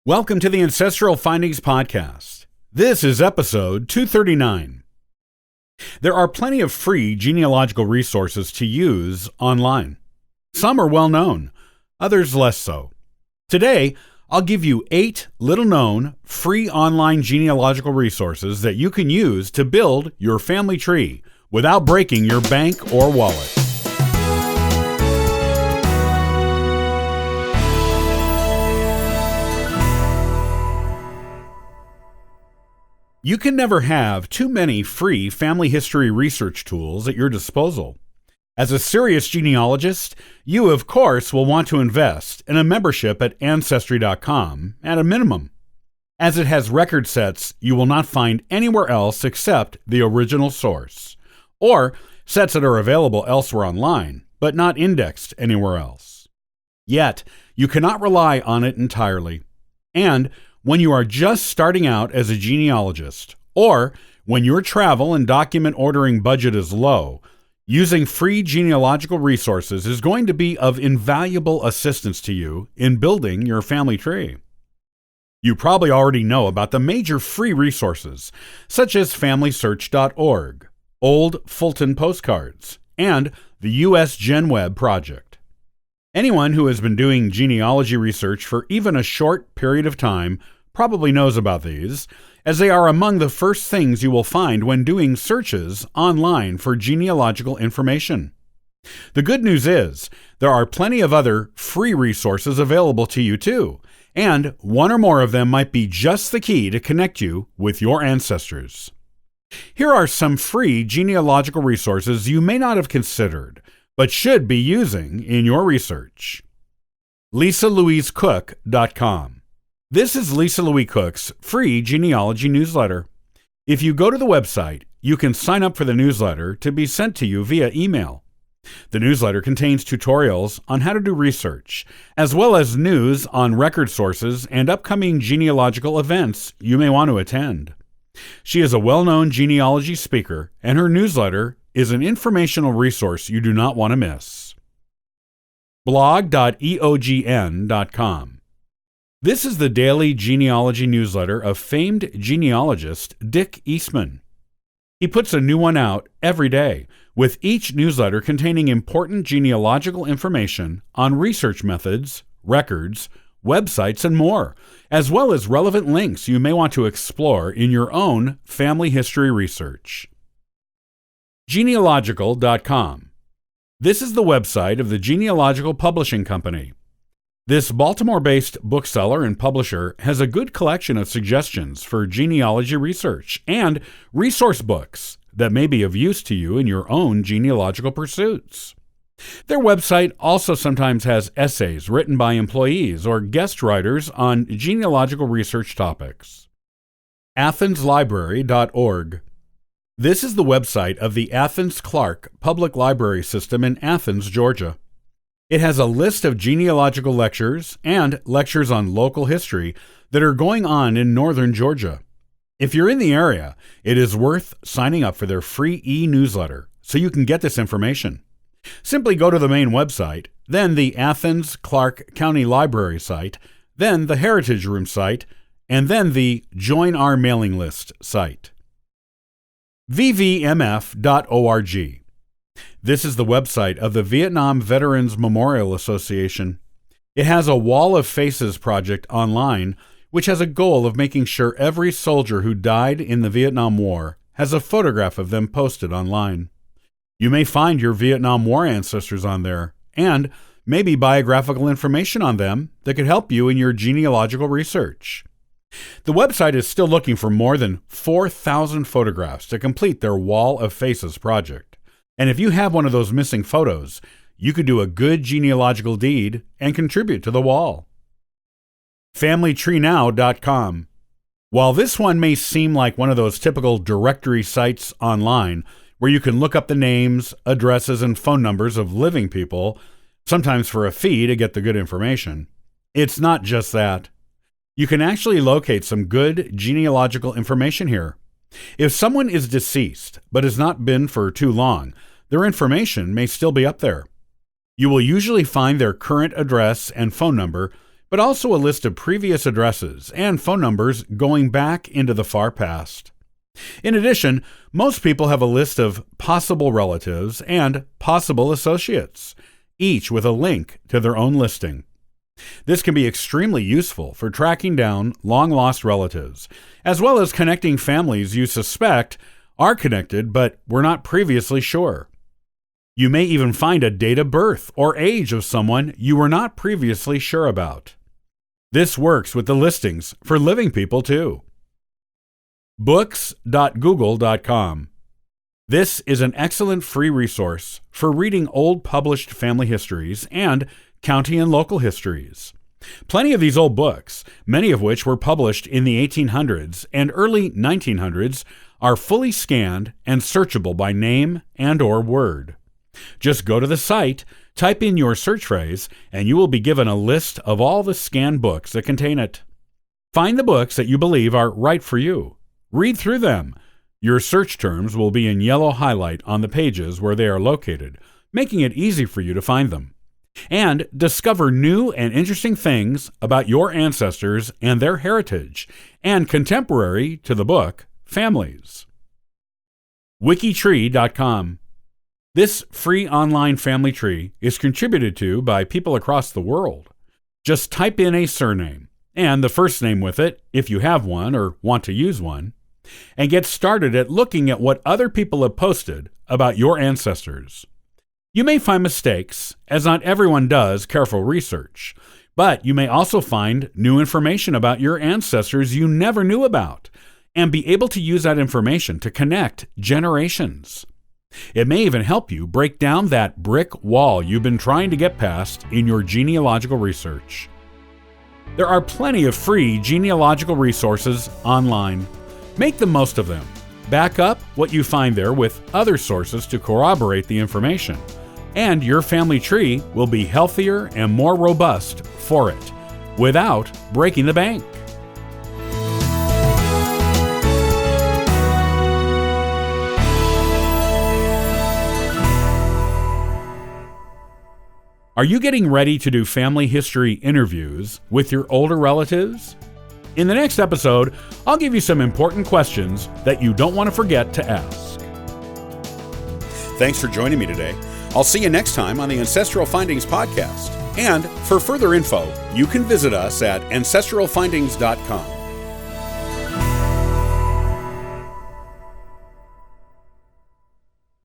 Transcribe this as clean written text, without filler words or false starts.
Welcome to the Ancestral Findings Podcast. This is episode 239. There are plenty of free genealogical resources to use online. Some are well known, others less so. Today, I'll give you 8 little-known, free online genealogical resources that you can use to build your family tree without breaking your bank or wallet. You can never have too many free family history research tools at your disposal. As a serious genealogist, you of course will want to invest in a membership at Ancestry.com at a minimum, as it has record sets you will not find anywhere else except the original source, or sets that are available elsewhere online, but not indexed anywhere else. Yet, you cannot rely on it entirely, and when you are just starting out as a genealogist, or when your travel and document ordering budget is low, using free genealogical resources is going to be of invaluable assistance to you in building your family tree. You probably already know about the major free resources, such as FamilySearch.org, Old Fulton Postcards, and the US GenWeb Project. Anyone who has been doing genealogy research for even a short period of time probably knows about these, as they are among the first things you will find when doing searches online for genealogical information. The good news is, there are plenty of other free resources available to you too, and one or more of them might be just the key to connect you with your ancestors. Here are some free genealogical resources you may not have considered, but should be using in your research. LisaLouiseCook.com. This is Lisa Louise Cook's free genealogy newsletter. If you go to the website, you can sign up for the newsletter to be sent to you via email. The newsletter contains tutorials on how to do research, as well as news on record sources and upcoming genealogical events you may want to attend. She is a well-known genealogy speaker, and her newsletter is an informational resource you do not want to miss. Blog.eogn.com. This is the daily genealogy newsletter of famed genealogist Dick Eastman. He puts a new one out every day, with each newsletter containing important genealogical information on research methods, records, websites, and more, as well as relevant links you may want to explore in your own family history research. Genealogical.com. This is the website of the Genealogical Publishing Company. This Baltimore-based bookseller and publisher has a good collection of suggestions for genealogy research and resource books that may be of use to you in your own genealogical pursuits. Their website also sometimes has essays written by employees or guest writers on genealogical research topics. AthensLibrary.org. This is the website of the Athens-Clarke Public Library System in Athens, Georgia. It has a list of genealogical lectures and lectures on local history that are going on in northern Georgia. If you're in the area, it is worth signing up for their free e-newsletter so you can get this information. Simply go to the main website, then the Athens-Clarke County Library site, then the Heritage Room site, and then the Join Our Mailing List site. VVMF.org. This is the website of the Vietnam Veterans Memorial Association. It has a Wall of Faces project online, which has a goal of making sure every soldier who died in the Vietnam War has a photograph of them posted online. You may find your Vietnam War ancestors on there, and maybe biographical information on them that could help you in your genealogical research. The website is still looking for more than 4,000 photographs to complete their Wall of Faces project. And if you have one of those missing photos, you could do a good genealogical deed and contribute to the wall. FamilyTreeNow.com. While this one may seem like one of those typical directory sites online where you can look up the names, addresses, and phone numbers of living people, sometimes for a fee to get the good information, it's not just that. You can actually locate some good genealogical information here. If someone is deceased but has not been for too long, their information may still be up there. You will usually find their current address and phone number, but also a list of previous addresses and phone numbers going back into the far past. In addition, most people have a list of possible relatives and possible associates, each with a link to their own listing. This can be extremely useful for tracking down long-lost relatives, as well as connecting families you suspect are connected but were not previously sure. You may even find a date of birth or age of someone you were not previously sure about. This works with the listings for living people too. Books.google.com. This is an excellent free resource for reading old published family histories and county and local histories. Plenty of these old books, many of which were published in the 1800s and early 1900s, are fully scanned and searchable by name and/or word. Just go to the site, type in your search phrase, and you will be given a list of all the scanned books that contain it. Find the books that you believe are right for you. Read through them. Your search terms will be in yellow highlight on the pages where they are located, making it easy for you to find them. And discover new and interesting things about your ancestors and their heritage, and contemporary to the book, families. Wikitree.com. This free online family tree is contributed to by people across the world. Just type in a surname, and the first name with it, if you have one or want to use one, and get started at looking at what other people have posted about your ancestors. You may find mistakes, as not everyone does careful research, but you may also find new information about your ancestors you never knew about, and be able to use that information to connect generations. It may even help you break down that brick wall you've been trying to get past in your genealogical research. There are plenty of free genealogical resources online. Make the most of them. Back up what you find there with other sources to corroborate the information, and your family tree will be healthier and more robust for it, without breaking the bank. Are you getting ready to do family history interviews with your older relatives? In the next episode, I'll give you some important questions that you don't want to forget to ask. Thanks for joining me today. I'll see you next time on the Ancestral Findings Podcast. And for further info, you can visit us at ancestralfindings.com.